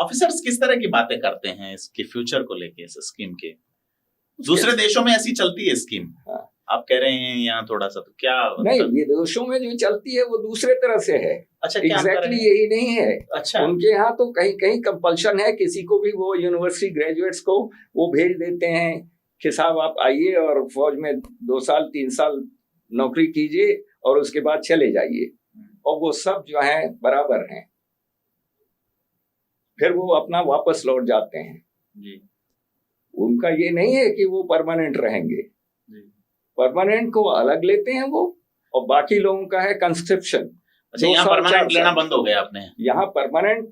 Officers किस तरह की बातें करते हैं इसके फ्यूचर को लेके, इस स्कीम के? दूसरे देशों में ऐसी चलती है स्कीम, आप कह रहे हैं यहाँ थोड़ा सा, तो क्या नहीं, विदेशों में जो चलती है वो दूसरे तरह से है। अच्छा, एग्जैक्टली यही नहीं है। अच्छा, उनके यहाँ तो कहीं कहीं कंपल्शन है, किसी को भी वो यूनिवर्सिटी ग्रेजुएट्स को वो भेज देते हैं कि साहब आप आइए और फौज में 2 साल 3 साल नौकरी कीजिए और उसके बाद चले जाइए, और वो सब जो है बराबर हैं, फिर वो अपना वापस लौट जाते हैं जी। उनका ये नहीं है कि वो परमानेंट रहेंगे, परमानेंट को अलग लेते हैं वो, और बाकी लोगों का है कंस्क्रिप्शन। अच्छा, यहाँ परमानेंट लेना बंद हो गया आपने? यहाँ परमानेंट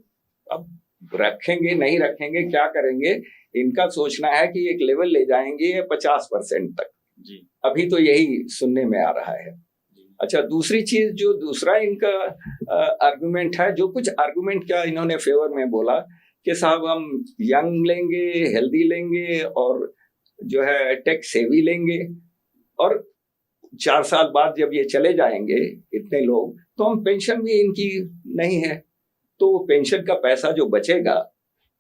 अब रखेंगे नहीं रखेंगे क्या करेंगे, इनका सोचना है कि एक लेवल ले जाएंगे 50% तक जी। अभी तो यही सुनने में आ रहा है। अच्छा, दूसरी चीज जो दूसरा इनका आर्गुमेंट है, जो कुछ आर्गुमेंट क्या इन्होंने फेवर में बोला कि साहब हम यंग लेंगे, हेल्दी लेंगे और जो है टेक सेवी लेंगे, और 4 साल बाद जब ये चले जाएंगे इतने लोग, तो हम पेंशन भी इनकी नहीं है, तो पेंशन का पैसा जो बचेगा,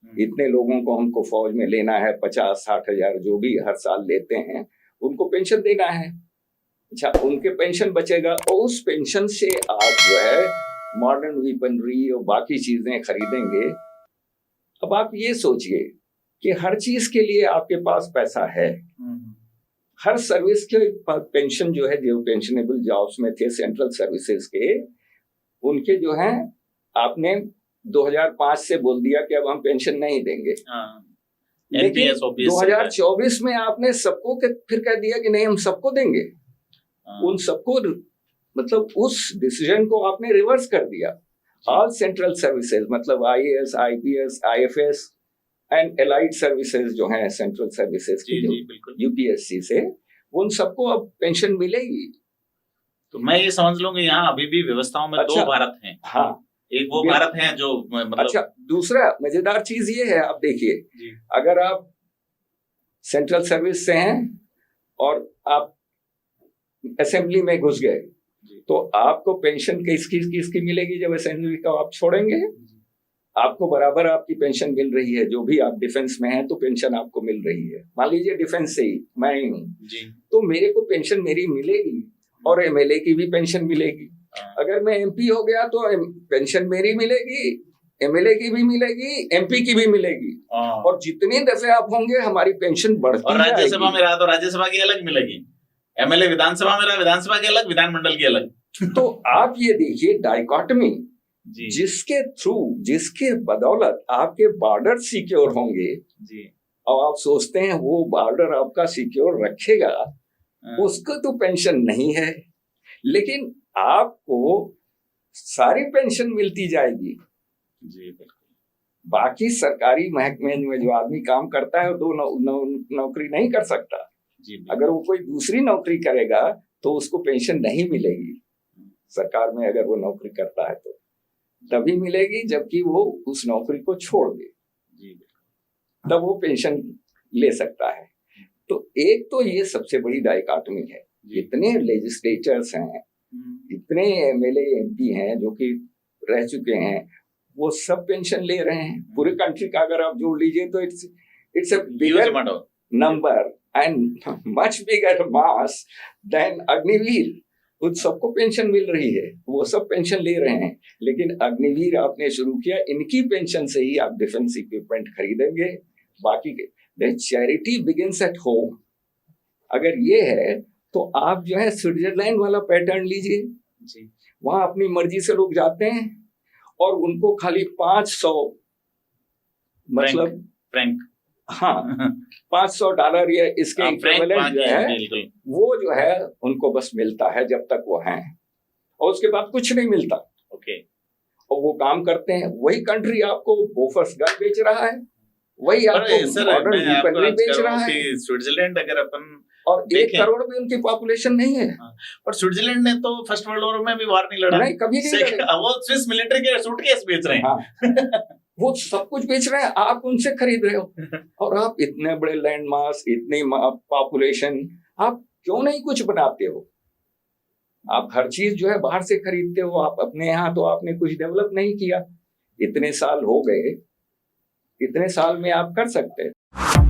इतने लोगों को हमको फौज में लेना है, 50-60 हजार जो भी हर साल लेते हैं उनको पेंशन देना है। अच्छा, उनके पेंशन बचेगा और उस पेंशन से आप जो है मॉडर्न वेपनरी और बाकी चीजें खरीदेंगे। अब आप ये सोचिए कि हर चीज के लिए आपके पास पैसा है, हर सर्विस के पेंशन जो है, जो पेंशनेबल जॉब्स में थे सेंट्रल सर्विसेज के, उनके जो है आपने 2005 से बोल दिया कि अब हम पेंशन नहीं देंगे, लेकिन 2024 में आपने सबको फिर कह दिया कि नहीं हम सबको देंगे। उन सबको मतलब उस डिसीजन को आपने रिवर्स कर दिया। ऑल सेंट्रल सर्विसेज मतलब IAS, IPS, IFS and allied services जो हैं सेंट्रल सर्विसेज की, जो UPSC से, उन सबको अब पेंशन मिलेगी। तो मैं ये समझ लूं कि यहाँ अभी भी व्यवस्थाओं में दो भारत हैं। हाँ, एक वो भारत है जो मतलब। अच्छा, दूसरा मजेदार चीज ये है, आप देखिए, अगर आप सेंट्रल सर्विस से हैं और आप असेंबली में घुस गए, तो आपको पेंशन किसकी मिलेगी जब असेंबली का आप छोड़ेंगे? आपको बराबर आपकी पेंशन मिल रही है, जो भी आप डिफेंस में हैं तो पेंशन आपको मिल रही है। मान लीजिए डिफेंस से ही मैं ही हूँ, तो मेरे को पेंशन मेरी मिलेगी और MLA की भी पेंशन मिलेगी। अगर मैं MP हो गया तो पेंशन मेरी मिलेगी, MLA की भी मिलेगी, MP की भी मिलेगी, और जितनी दफे आप होंगे हमारी पेंशन बढ़ती जाएगी। और राज्यसभा में रहा तो राज्यसभा की अलग मिलेगी, MLA विधानसभा में रहा विधानसभा की अलग, विधानमंडल की अलग। तो आप ये देखिए डाइकोटमी, जिसके बदौलत आपके बॉर्डर सिक्योर होंगे जी, और आप सोचते हैं वो बॉर्डर आपका सिक्योर रखेगा, उसको तो पेंशन नहीं है, लेकिन आपको सारी पेंशन मिलती जाएगी जी। बाकी सरकारी महकमे में जो आदमी काम करता है वो नौकरी नहीं कर सकता जी। अगर वो कोई दूसरी नौकरी करेगा तो उसको पेंशन नहीं मिलेगी। सरकार में अगर वो नौकरी करता है तो तभी मिलेगी जबकि वो उस नौकरी को छोड़ दे जी, तब वो पेंशन ले सकता है। तो एक तो ये सबसे बड़ी डाइकोटमी है। इतने लेजिस्लेचर्स हैं, इतने MLA MP हैं जो कि रह चुके हैं, वो सब पेंशन ले रहे हैं। पूरे कंट्री का अगर आप जोड़ लीजिए तो it's a bigger number and much bigger mass than Agniveer. उन सबको पेंशन मिल रही है, वो सब पेंशन ले रहे हैं, लेकिन अग्निवीर आपने शुरू किया, इनकी पेंशन से ही आप डिफेंस इक्विपमेंट खरीदेंगे। बाकी के चैरिटी बिगिंस एट होम। अगर ये है तो आप जो है स्विट्जरलैंड वाला पैटर्न लीजिए जी, वहां अपनी मर्जी से लोग जाते हैं और उनको खाली 500 मतलब फ्रैंक, हाँ $500 या इसके इक्विवेलेंट जो है वो जो है उनको बस मिलता है जब तक वो हैं, और उसके बाद कुछ नहीं मिलता। ओके, और वो काम करते हैं। वही कंट्री आपको बोफर्स गन बेच रहा है, वही आपको मॉडर्न वेपनरी बेच रहा है। स्विट्जरलैंड अगर अपन और 1 करोड़ भी उनकी पॉपुलेशन नहीं है। पर स्विट्जरलैंड ने तो फर्स्ट वर्ल्ड वॉर में भी वार नहीं लड़ा, नहीं कभी नहीं लड़ा। वो स्विस मिलिट्री के सूटकेस बेच रहे हैं। हाँ। वो सब कुछ बेच रहे हैं, आप उनसे खरीद रहे हो। और आप इतने बड़े लैंड मास, इतनी पॉपुलेशन, आप क्यों नहीं कुछ बनाते हो? आप हर चीज जो है बाहर से खरीदते हो, आप अपने यहाँ तो आपने कुछ डेवलप नहीं किया। इतने साल हो गए, इतने साल में आप कर सकते हैं।